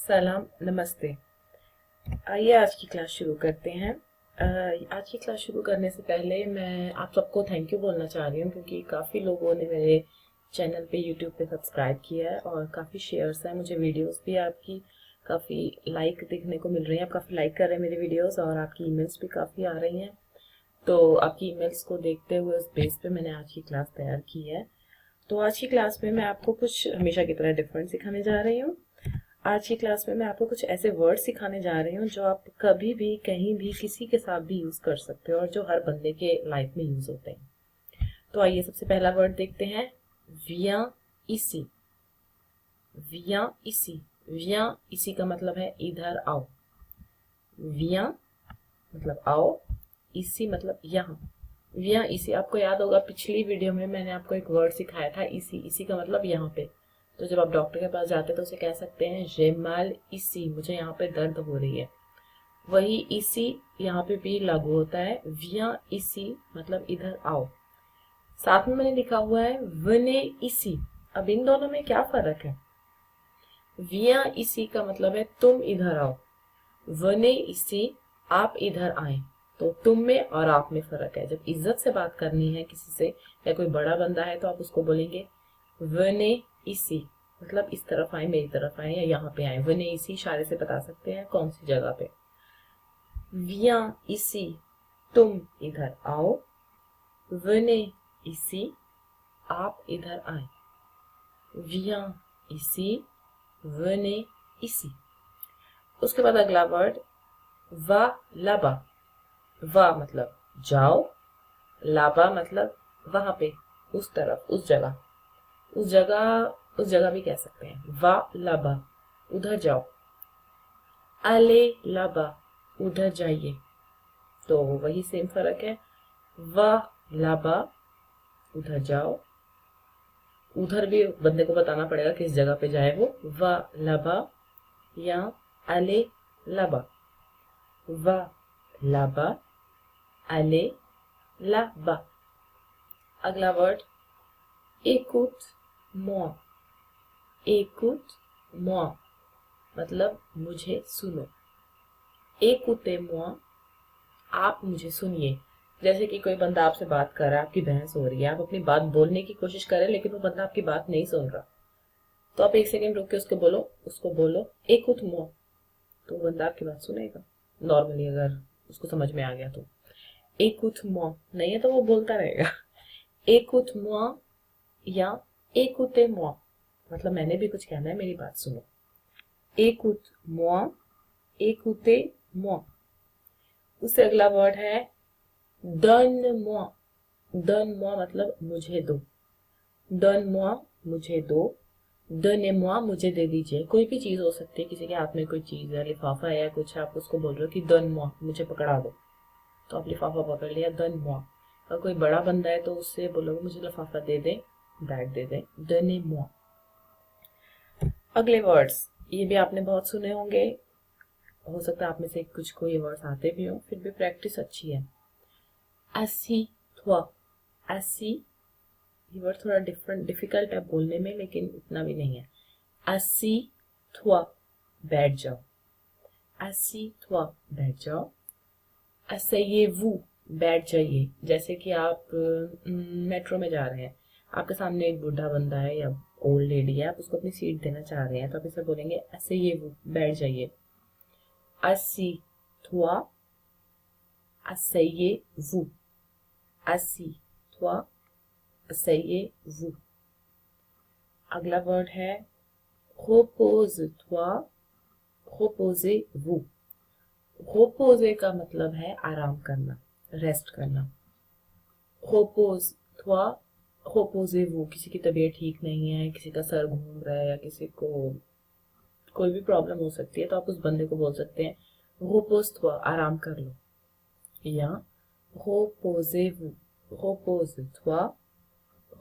सलाम नमस्ते। आइए आज की क्लास शुरू करते हैं। आज की क्लास शुरू करने से पहले मैं आप सबको थैंक यू बोलना चाह रही हूँ क्योंकि काफ़ी लोगों ने मेरे चैनल पे यूट्यूब पे सब्सक्राइब किया है और काफ़ी शेयर्स हैं। मुझे वीडियोस भी आपकी काफ़ी लाइक देखने को मिल रही हैं। आप काफ़ी लाइक कर रहे हैं मेरे वीडियोस और आपकी ईमेल्स भी काफ़ी आ रही हैं। तो आपकी ईमेल्स को देखते हुए उस बेस पे मैंने आज की क्लास तैयार की है। तो आज की क्लास में मैं आपको कुछ हमेशा की तरह डिफरेंट सिखाने जा रही हूँ। आज की क्लास में मैं आपको कुछ ऐसे वर्ड सिखाने जा रही हूँ जो आप कभी भी कहीं भी किसी के साथ भी यूज कर सकते हो और जो हर बंदे के लाइफ में यूज होते हैं। तो आइए सबसे पहला वर्ड देखते हैं। विया इसी। विया इसी। विया इसी का मतलब है इधर आओ। विया मतलब आओ, इसी मतलब यहाँ। विया इसी, आपको याद होगा पिछली वीडियो में मैंने आपको एक वर्ड सिखाया था इसी। इसी का मतलब यहाँ पे। तो जब आप डॉक्टर के पास जाते हैं तो उसे कह सकते हैं j'ai mal इसी, मुझे यहाँ पे दर्द हो रही है। वही इसी यहाँ पे भी लागू होता है। विया इसी मतलब इधर आओ। साथ में मैंने लिखा हुआ है venez इसी। अब इन दोनों में क्या फर्क है? विया इसी का मतलब है तुम इधर आओ। venez इसी आप इधर आए। तो तुम में और आप में फर्क है। जब इज्जत से बात करनी है किसी से या कोई बड़ा बंदा है तो आप उसको बोलेंगे venez इसी, मतलब इस तरफ आए, मेरी तरफ आए या यहाँ पे आए। venez इसी इशारे से बता सकते हैं कौन सी जगह पे। viens इसी तुम इधर आओ। venez इसी आप इधर आए। viens इसी venez इसी। उसके बाद अगला वर्ड va là-bas। va मतलब जाओ, लाबा मतलब वहां पे, उस तरफ, उस जगह। उस जगह भी कह सकते हैं। वा लाबा उधर जाओ। अले लाबा उधर जाइए। तो वही सेम फर्क है। वा लाबा उधर जाओ, उधर भी बंदे को बताना पड़ेगा किस जगह पे जाए वो। वा लाबा या अले लाबा। वा लाबा अले लाबा। अगला word écoute moi। écoute moi मतलब मुझे सुनो। écoutez moi आप मुझे सुनिए। जैसे कि कोई बंदा आपसे बात कर रहा है, आपकी बहस हो रही है, आप अपनी बात बोलने की कोशिश कर रहे हैं लेकिन वो बंदा आपकी बात नहीं सुन रहा। तो आप एक सेकंड रुक के उसको बोलो écoute moi। तो वो बंदा आपकी बात सुनेगा नॉर्मली, अगर उसको समझ में आ गया तो। écoute moi नहीं है तो वो बोलता रहेगा। écoute moi या écoutez moi मतलब मैंने भी कुछ कहना है, मेरी बात सुनो। écoute moi écoutez moi। उससे अगला वर्ड है donne moi। donne moi मतलब मुझे दो। donne moi मुझे दो। donnez moi मुझे दे दीजिए। कोई भी चीज हो सकती है, किसी के हाथ में कोई चीज है, लिफाफा है या कुछ है, आप उसको बोल रहे हो कि donne moi मुझे पकड़ा दो। तो आप लिफाफा पकड़ लिया, donne moi। और कोई बड़ा बंदा है तो उससे बोलोगे मुझे लिफाफा दे दे, बैग दे दे, donnez moi। अगले वर्ड्स ये भी आपने बहुत सुने होंगे, हो सकता है आप में से कुछ को ये वर्ड्स आते भी हो, फिर भी प्रैक्टिस अच्छी है। assis toi। assis ये वर्ड थोड़ा डिफिकल्ट है बोलने में लेकिन इतना भी नहीं है। assis toi बैठ जाओ। assis toi बैठ जाओ। asseyez-vous बैठ जाइए। जैसे कि आप मेट्रो में जा रहे हैं, आपके सामने एक बूढ़ा बंदा है या ओल्ड लेडी है, आप उसको अपनी सीट देना चाह रहे हैं तो आप इसे बोलेंगे asseyez-vous बैठ जाइए। assis toi asseyez-vous। assis toi asseyez-vous। अगला वर्ड है repose-toi reposez-vous। repose का मतलब है आराम करना, रेस्ट करना। repose-toi reposez-vous किसी की तबीयत ठीक नहीं है, किसी का सर घूम रहा है या किसी को कोई भी प्रॉब्लम हो सकती है तो आप उस बंदे को बोल सकते हैं repose-toi आराम कर लो, या reposez-vous repose-toi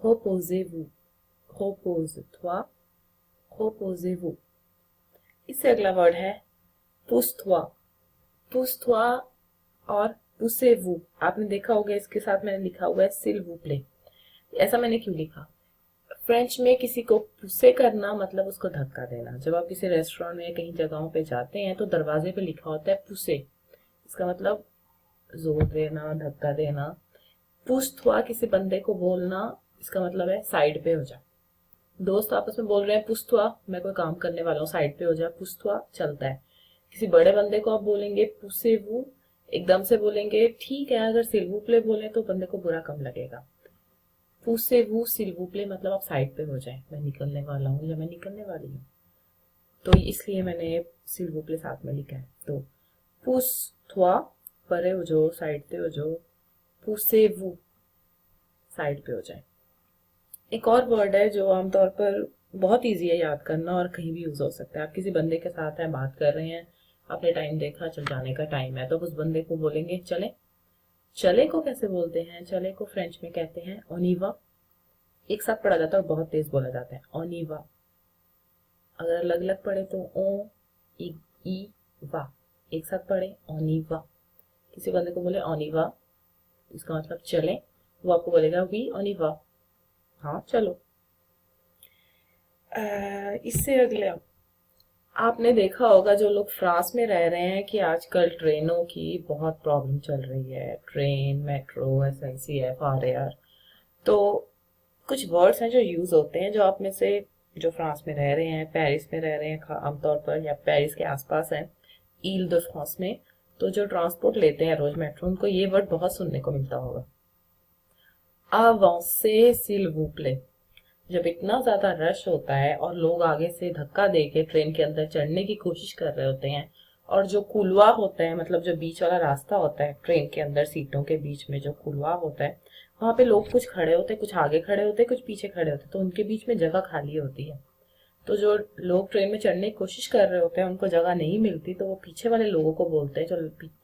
reposez-vous repose-toi reposez-vous। इससे अगला वर्ड है pousse-toi। pousse-toi और poussez-vous। आपने देखा होगा इसके साथ मैंने लिखा हुआ है s'il vous plaît। ऐसा मैंने क्यों लिखा? फ्रेंच में किसी को पुसे करना मतलब उसको धक्का देना। जब आप किसी रेस्टोरेंट में कहीं जगहों पे जाते हैं तो दरवाजे पे लिखा होता है पुसे, इसका मतलब जोर देना, धक्का देना। पुश हुआ किसी बंदे को बोलना, इसका मतलब है साइड पे हो जा। दोस्त आपस में बोल रहे हैं पुश हुआ, मैं कोई काम करने वाला हूँ, साइड पे हो जा, पुश हुआ चलता है। किसी बड़े बंदे को आप बोलेंगे पुसे वो, एकदम से बोलेंगे ठीक है। अगर सिल्वू प्ले बोले तो बंदे को बुरा कम लगेगा। पुसे वो सिल्वू प्ले मतलब आप साइड पे हो जाए, मैं निकलने वाला हूँ या मैं निकलने वाली हूँ, तो इसलिए मैंने सिल्वू प्ले साथ में लिखा है। तो पुस थवा परे हो जो, साइड पे हो जो, पुसे वो साइड पे हो जाए। एक और वर्ड है जो आमतौर पर बहुत इजी है याद करना और कहीं भी यूज हो सकता है। आप किसी बंदे के साथ हैं, बात कर रहे हैं, आपने टाइम देखा, चल जाने का टाइम है, तो उस बंदे को बोलेंगे चले। चले को कैसे बोलते हैं? चले को फ्रेंच में कहते हैं ओनिवा। एक साथ पढ़ा जाता है और बहुत तेज बोला जाता है, ओनिवा। अगर अलग अलग पढ़े तो ओ ई वा, एक साथ पढ़े ओनिवा। किसी बंदे को बोले ओनिवा, इसका मतलब चले, वो आपको बोलेगा वी ओनिवा, हाँ चलो। इससे अगले आपने देखा होगा जो लोग फ्रांस में रह रहे हैं कि आजकल ट्रेनों की बहुत प्रॉब्लम चल रही है। ट्रेन, मेट्रो, SNCF, RAR, तो कुछ वर्ड्स हैं जो यूज होते हैं, जो आप में से जो फ्रांस में रह रहे हैं, पेरिस में रह रहे हैं आमतौर पर, या पेरिस के आसपास हैं, ईल de फ्रांस में, तो जो ट्रांसपोर्ट लेते हैं रोज मेट्रो, उनको ये वर्ड बहुत सुनने को मिलता होगा। अवांसे सिल वू प्ले। जब इतना ज्यादा रश होता है और लोग आगे से धक्का देके ट्रेन के अंदर चढ़ने की कोशिश कर रहे होते हैं, और जो कुलवा होता है, मतलब जो बीच वाला रास्ता होता है ट्रेन के अंदर सीटों के बीच में जो कुलवा होता है, वहां पे लोग कुछ खड़े होते हैं, कुछ आगे खड़े होते हैं, कुछ पीछे खड़े होते हैं, तो उनके बीच में जगह खाली होती है। तो जो लोग ट्रेन में चढ़ने की कोशिश कर रहे होते हैं, उनको जगह नहीं मिलती, तो वो पीछे वाले लोगों को बोलते हैं जो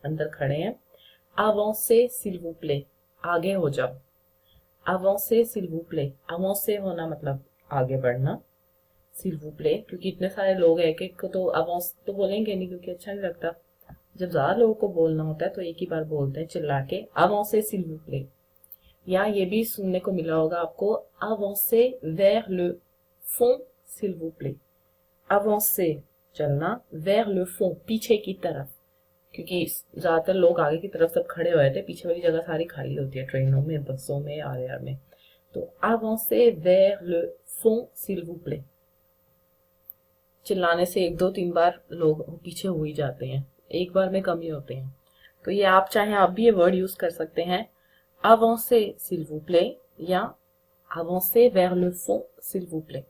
अंदर खड़े हैं, अवांसे सिल वू प्ले, आगे हो जाओ। अवांसे सिल वू प्ले, अवांसे होना मतलब आगे बढ़ना, सिल वू प्ले, क्योंकि इतने सारे लोग हैं, एक को तो अवांस तो बोलेंगे नहीं क्योंकि अच्छा नहीं लगता। जब ज्यादा लोगों को बोलना होता है तो एक ही बार बोलते हैं चिल्ला के, अवांसे सिल वू प्ले। या ये भी सुनने को मिला होगा आपको, अवांसे vers le fond s'il vous plaît। अवांसे चलना, vers le fond पीछे की तरफ, क्योंकि ज्यादातर लोग आगे की तरफ सब खड़े हुए थे, पीछे वाली जगह सारी खाली होती है ट्रेनों में, बसों में, RAR में। तो अवांसे vers le fond s'il vous plaît। चिल्लाने से 1 2 3 बार लोग पीछे हो ही जाते हैं, एक बार में कम ही होते हैं। तो ये आप चाहें आप भी ये वर्ड यूज कर सकते हैं, अवांसे s'il vous plaît या अवांसे vers le fond s'il vous plaît।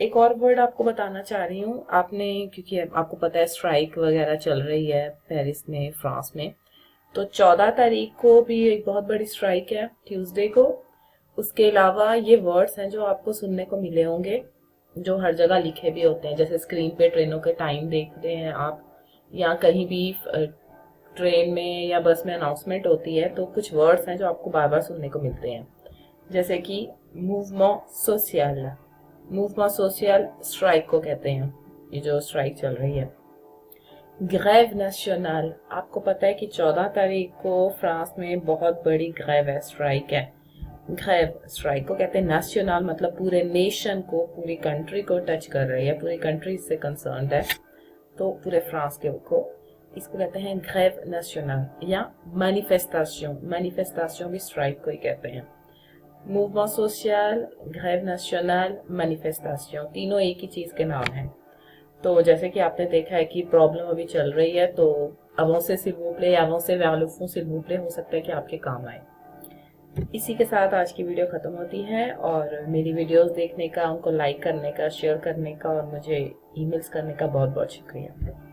एक और वर्ड आपको बताना चाह रही हूँ। आपने, क्योंकि आपको पता है स्ट्राइक वगैरह चल रही है पेरिस में, फ्रांस में, तो 14 तारीख को भी एक बहुत बड़ी स्ट्राइक है, ट्यूसडे को। उसके अलावा ये वर्ड्स हैं जो आपको सुनने को मिले होंगे, जो हर जगह लिखे भी होते हैं, जैसे स्क्रीन पे ट्रेनों के टाइम देखते हैं आप, या कहीं भी ट्रेन में या बस में अनाउंसमेंट होती है, तो कुछ वर्ड्स हैं जो आपको बार बार सुनने को मिलते हैं, जैसे कि movement social. Movement social strike को कहते हैं, ये जो स्ट्राइक चल रही है। ग्रेव नेशनल, आपको पता है कि 14 तारीख को फ्रांस में बहुत बड़ी ग्रेव है, स्ट्राइक है। ग्रेव स्ट्राइक को कहते हैं। नेशनल मतलब पूरे नेशन को, पूरी कंट्री को टच कर रही है, पूरी कंट्री इससे कंसर्न्ड है, तो पूरे फ्रांस के को इसको कहते हैं ग्रेव नेशनल। या मैनिफेस्टेशन, मैनिफेस्टेशन भी स्ट्राइक को ही कहते हैं। Movement social, grave national, manifestation, तीनों एक ही चीज के नाम हैं। तो जैसे कि आपने देखा है कि प्रॉब्लम अभी चल रही है, तो अवांसे s'il vous plaît, अवांसे vers le fond s'il vous plaît हो सकता है कि आपके काम आए। इसी के साथ आज की वीडियो खत्म होती है, और मेरी वीडियोस देखने का, उनको लाइक करने का, शेयर करने का और मुझे ईमेल्स करने का बहुत बहुत शुक्रिया।